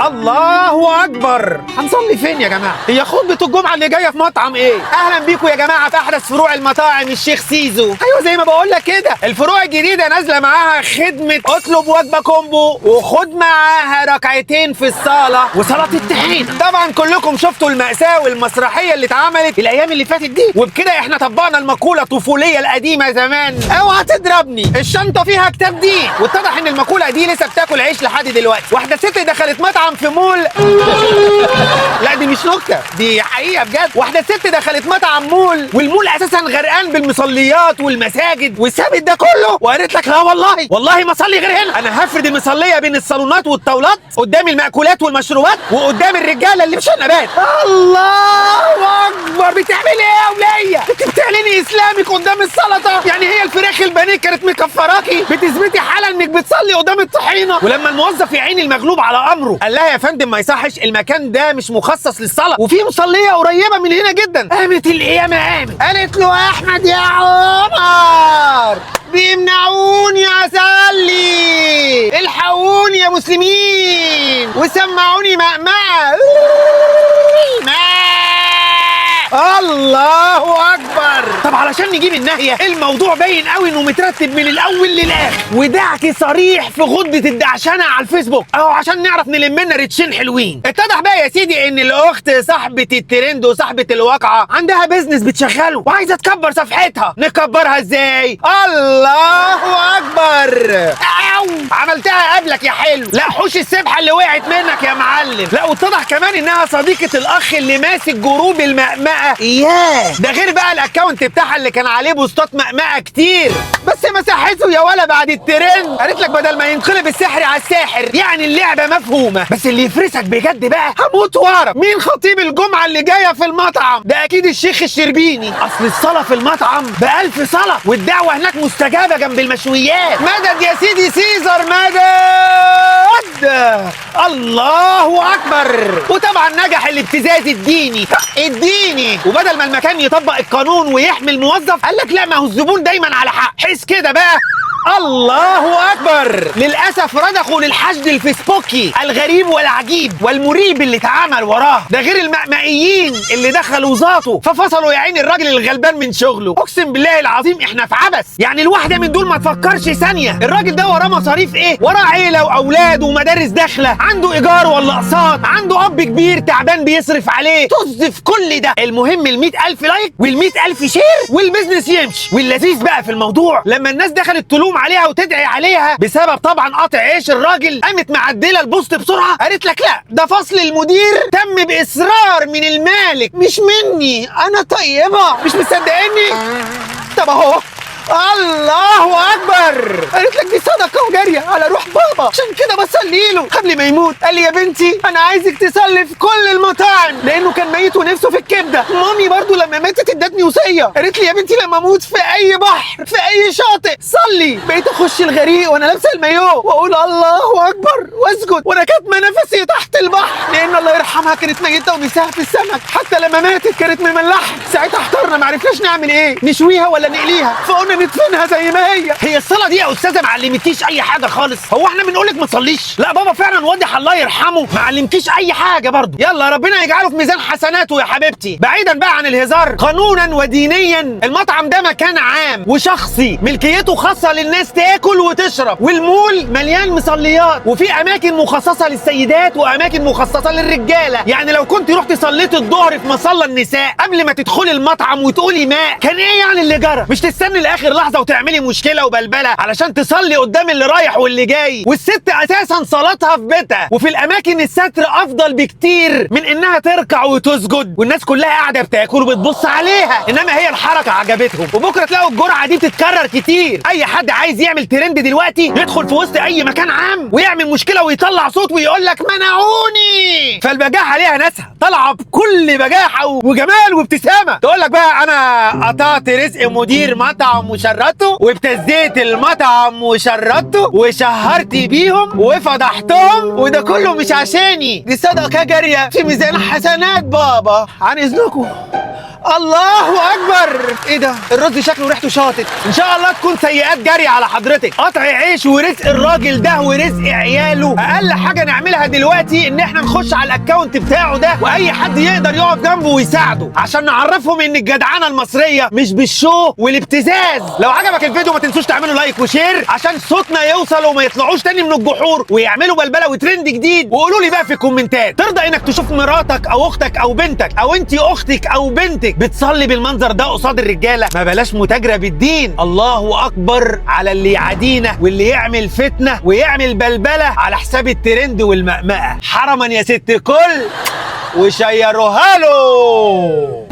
الله اكبر. هنصلي فين يا جماعه؟ هي خطبه الجمعه اللي جايه في مطعم ايه؟ اهلا بيكم يا جماعه في احدث فروع المطاعم الشيخ سيزو. ايوه زي ما بقول لك كده، الفروع الجديده نازله معاها خدمه اطلب وجبه كومبو وخد معاها ركعتين في الصاله وسلطه الطحينه. طبعا كلكم شفتوا المأساة والمسرحيه اللي اتعملت الايام اللي فاتت دي، وبكده احنا طبقنا المقوله الطفوليه القديمه زمان، اوعى تضربني الشنطه فيها كتاب دين. واتضح ان المقوله دي لسه بتاكل عيش لحد دلوقتي. واحده ست دخلت مطعم في مول لا دي مش نكته، دي حقيقه بجد. واحده ست دخلت مطعم مول، والمول اساسا غرقان بالمصليات والمساجد والثابت ده كله، وقالت لك لا والله ما اصلي غير هنا. انا هفرد المصليه بين الصالونات والطاولات قدام المأكولات والمشروبات وقدام الرجاله اللي مش نبات. الله اكبر. بتعملي ايه يا وليه؟ انت بتعلني اسلامك قدام السلطه؟ يعني هي الفراخ البانيه كانت مكفراكي؟ بتثبتي حالا انك بتصلي قدام الطحينه. ولما الموظف يا عيني المغلوب على امره قال لها يا فندم ما يصحش، المكان ده مش مخصص للصلاه وفي مصليه قريبه من هنا جدا، قامت القيامه قالت له احمد يا عمر بيمنعوني اصلي، الحقوني يا مسلمين وسمعوني مقمعه. الله اكبر. طب علشان نجيب الناهيه، الموضوع باين قوي انه مترتب من الاول للاخر، ودعك صريح في غده الدعشنه على الفيسبوك اهو عشان نعرف نلم لنا ريتشين حلوين. اتضح بقى يا سيدي ان الاخت صاحبه الترند وصاحبه الواقعه عندها بيزنس بتشغله وعايزه تكبر صفحتها. نكبرها ازاي؟ الله اكبر. عملتها قبلك يا حلو. لا حوش السبحه اللي وقعت منك يا معلم. لا واتضح كمان انها صديقه الاخ اللي ماسك جروب المقمقه. ده غير بقى الاكونت بتاعها اللي كان عليه بوستات مقمقه كتير، بس مسحته يا ولا بعد الترند. قالت لك بدل ما ينقلب السحر على الساحر، يعني اللعبه مفهومه. بس اللي يفرسك بجد بقى هموت واعرف مين خطيب الجمعه اللي جايه في المطعم. ده اكيد الشيخ الشربيني، اصل الصلاه في المطعم ب1000 صلاه والدعوه هناك مستجابه جنب المشويات. مدد يا سيدي سيزر مدد. الله اكبر. وطبعا نجح الابتزاز الديني. وبدل ما المكان يطبق القانون ويحمي الموظف قال لك لا ما هو الزبون دايما على حق. حس كده بقى. الله اكبر. للاسف رضخوا للحشد الفيسبوكي الغريب والعجيب والمريب اللي اتعمل وراه. ده غير المقمقيين اللي دخلوا ذاته ففصلوا يا عيني الراجل الغلبان من شغله. اقسم بالله العظيم احنا في عبث. يعني الواحده من دول ما تفكرش ثانيه الراجل ده وراه مصاريف ايه؟ وراه عيله واولاد ومدارس داخله، عنده ايجار ولا اقساط، عنده اب كبير تعبان بيصرف عليه. طز في كل ده. المهم ال100,000 لايك وال100,000 شير والبيزنس يمشي. واللذيذ بقى في الموضوع لما الناس دخلت تلوم عليها وتدعي عليها بسبب طبعا قطع عيش الراجل، قامت معدله البوست بسرعه قالت لك لا ده فصل المدير تم باصرار من المالك مش مني، انا طيبه مش مصدقني. طب اهو الله اكبر. قالت لك دي صدقه وجاريه على روح بابا عشان كده بصلي له قبل ما يموت. قال لي يا بنتي انا عايزك تصلي في كل المطاعم لانه كان ميت ونفسه في الكبده. مامي برضو لما ماتت ادتني وصيه، قالت لي يا بنتي لما اموت في اي بحر في اي شاطئ صلي. بقيت اخش الغريق وانا لابسه المايو واقول الله اكبر واسجد وانا كاتمه نفسي تحت البحر، لان الله يرحمها كانت ميته ونساها في السمك. حتى لما ماتت كانت مملحه. ساعتها احترنا ما عرفناش نعمل ايه، نشويها ولا نقليها، فقلنا ندفنها زي ما هي الصلاه دي يا استاذه ما علمتكيش اي حاجه خالص. هو احنا بنقول لك ما تصليش؟ لا بابا فعلا واضح الله يرحمه ما علمكيش اي حاجه برضه. يلا ربنا يجعله في ميزان حسناته يا حبيبتي. بعيدا بقى عن الهزار، قانونا ودينيا المطعم ده مكان عام وشخصي ملكيته خاصه للناس تاكل وتشرب، والمول مليان مصليات وفي اماكن مخصصه للسيدات واماكن مخصصه للرجاله. يعني لو كنت رحت صليت الظهر في مصلى النساء قبل ما تدخلي المطعم وتقولي ماء كان ايه يعني اللي جرى؟ مش تستني لاخر لحظه وتعملي مشكله وبلبله علشان تصلي قدام اللي رايح واللي جاي. والست اساسا صلاتها في بيتها، وفي الاماكن الستر افضل بكتير من انها تركع وتسجد والناس كلها قاعده بتاكل وبتبص عليها. انما هي الحركه عجبتهم، وبكره تلاقوا الجرعه دي بتتكرر كتير. اي حد عايز يعمل ترند دلوقتي يدخل في وسط اي مكان عام ويعمل مشكله ويطلع صوت ويقول لك منعوني. فالبجاحه ليها ناسها طالعه بكل بجاحه وجمال وابتسامه. تقول لك بقى انا قطعت رزق مدير مطعم وشرته وابتزيت المطعم وشرته وشهرت بيهم وفضحتهم، وده كله مش عشاني، دي صدقه جاريه في ميزان حسنات بابا. عن اذنكم الله اكبر. ايه ده؟ الرز شكله ريحته شاطت. ان شاء الله تكون سيئات جاريه على حضرتك. قطع عيش ورزق الراجل ده ورزق عياله. اقل حاجه نعملها دلوقتي ان احنا نخش على الاكونت بتاعه ده، واي حد يقدر يقف جنبه ويساعده، عشان نعرفهم ان الجدعنه المصريه مش بالشو والابتزاز. لو عجبك الفيديو ما تنسوش تعملوا لايك وشير عشان صوتنا يوصل وما يطلعوش تاني من الجحور ويعملوا بلبله وترند جديد. وقولوا لي بقى في الكومنتات، ترضى انك تشوف مراتك او اختك او بنتك او انت اختك او بنتك بتصلي بالمنظر ده قصاد الرجاله؟ ما بلاش متاجره بالدين. الله اكبر على اللي يعادينا واللي يعمل فتنه ويعمل بلبله على حساب الترند والمقمقه. حرما يا ست الكل وشيروها له.